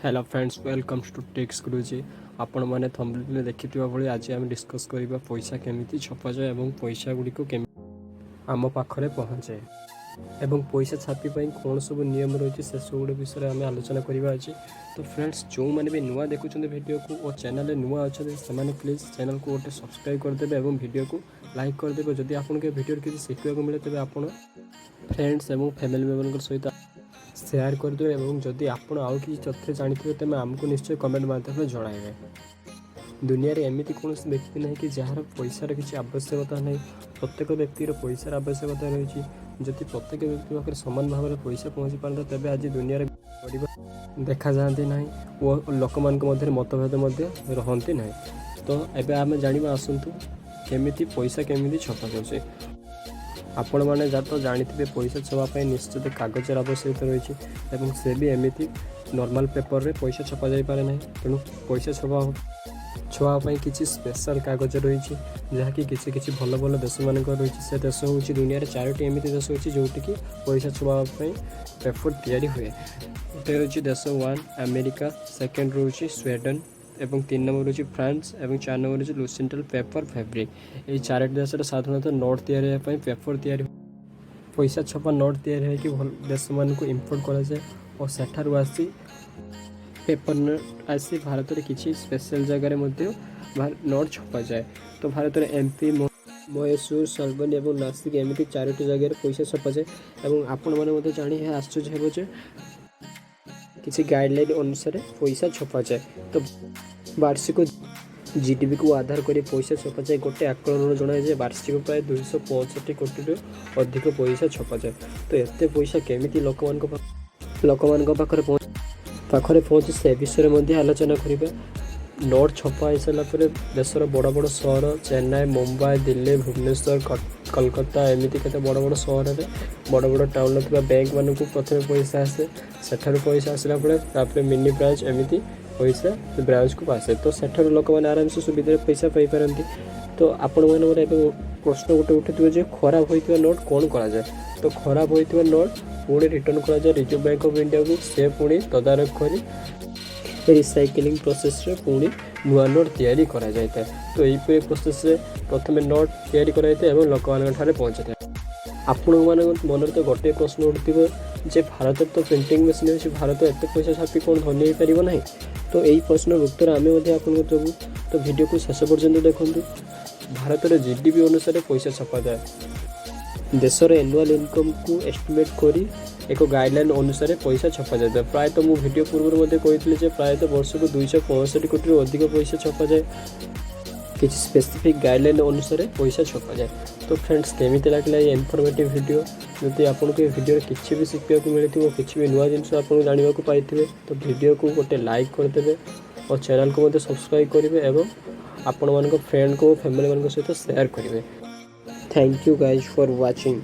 Hello friends welcome to techs Guruji आपण मैंने thumbnail देखिथिबा भली आज आम डिस्कस करिबा पैसा केमिति छपाजाए एवं पैसा गुड़िक केमि आम पाखरे पहुँचे एवं पैसा छापी कौन सब नियम रही से सब गुड़ विषय आम आलोचना करवा अच्छे। तो फ्रेंड्स जो मैंने भी नुआ देखुं वीडियो को और चैनल नुआ अच्छा से प्लीज चैनल को गोटे सब्सक्राइब करदे और वीडियो को लाइक करदे। जदि आपको वीडियो किसी शिखा मिले तेज आप फ्रेंड्स और फैमिली मेम्बर सहित शेयर करदे और जदि आप किसी तथ्य जानते तेज आमको निश्चय कमेंट माध्यम जनइबे। दुनिया रे एमती कौन व्यक्ति ना कि जार पैसार किसी आवश्यकता नहीं। प्रत्येक व्यक्तिर पैसार आवश्यकता रही। जदि प्रत्येक व्यक्ति पाखे सामान भाव में पैसा पहुँची पारता तेज आज दुनिया देखा जाती ना और लोक मध्य मतभेद रहती ना। तो एबे आम जाना आसतु केमिति पैसा केमिति छपा जाए। आपण मैंने जहाँ तो जानते पैसा छपाई निश्चित कागजर आवश्यकता रही से भी एमती नॉर्मल पेपर रे पैसा छपा जाई पारे ना। तेणु पैसा छुआपाई किसी स्पेशल कागज रही जहाँकि किसी भल भल देश मान रही से देश हूँ दुनिया रे 4टी एमती देश अच्छी जोटि कि पैसा छुआपाई पेपर तैयारी हुए। गोटे हूँ देश 1 अमेरिका, सेकेंड रोचे स्वीडेन एवं 3 नंबर हूँ फ्रांस और 4 नंबर हूँ लुसेंटल पेपर फैब्रिक। ये 4टी देश साधारणतः नोट तैयारी पेपर तैयारी पैसा छपा नोट तैयारी कि देश मानक इम्पोर्ट कराए और सेठार आसी पेपर नोट आसी भारत में किसी स्पेशल जगार नोट छपा जाए। तो भारत में एमपी, मैसूर, सलबनी और नासिक एमती 4टी जगह पैसा छपा जाए। और आपण मैंने जानी आश्चर्य हो किसी गाइडलाइन अनुसार पैसा छपा जाए। तो वार्षिक जीडीपी को आधार कर पैसा छपा जाए। गोटे आकलन जनाए जे वार्षिक प्राय 265 कोटी अधिक पैसा छपा जाए। तो एत पैसा केमिति लोक पाखरे पहुँचे से विषय में आलोचना करवा। नोट छपा हो सारा देशर बड़ बड़ सहर चेन्नई, मुंबई, दिल्ली, भुवनेश्वर, कलकत्ता एमती के बड़ बड़ सहर में बड़ बड़ टाउन बैंक मान को प्रथम पैसा आसे। सेठार पैसा आसला तापर मिनी ब्रांच एमती पैसा ब्रांच को आसे। तो सेठार लोक मैंने आराम से सुविधा पैसा पाई पारती। तो आपण मैंने प्रश्न गोटे उठे खराब होता नोट कौन करा जाए। तो खराब होता नोट पुणी रिटर्न करा जाए रिजर्व बैंक ऑफ इंडिया को। से पुणी तदारख कर रिसाइक्लिंग प्रोसेस रे पुणी नुआ नोट तैयारी करा जाए। तो यही प्रोसेस रे प्रथम नोट तैयारी कराइए और लोक मान पहुँचे। आपण मन तो गोटे प्रश्न उठे जे भारत तो प्रिंटिंग मशीन अच्छी भारत एत पैसा छापी कौन धनी हो पार ना। तो यही प्रश्न उत्तर आम आपको देवु। तो वीडियो को शेष पर्यंत देखूँ। भारत में जीडीपी अनुसार पैसा छपा जाए। देशर एनुअल इनकम को एस्टिमेट करी एक गाइडलाइन अनुसार पैसा छपा जाए। प्रायतः मु वीडियो पूर्व कही प्रायतः वर्ष को 265 कोटी अधिक पैसा छपा जाए। किसी स्पेसिफिक गाइडलाइन अनुसार पैसा छपा जाए। तो फ्रेंड्स केमिति लागला ये इनफॉर्मेटिव वीडियो। जदि आपको ये वीडियो किसी भी शिखा मिले किसी भी नुआ जिनस आप जानवा पाई तो वीडियो को गोटे लाइक करदे और चैनल को सब्सक्राइब करेंगे और आपण मान फ्रेंड को फैमिली मान सहित शेयर करेंगे। Thank you guys for watching.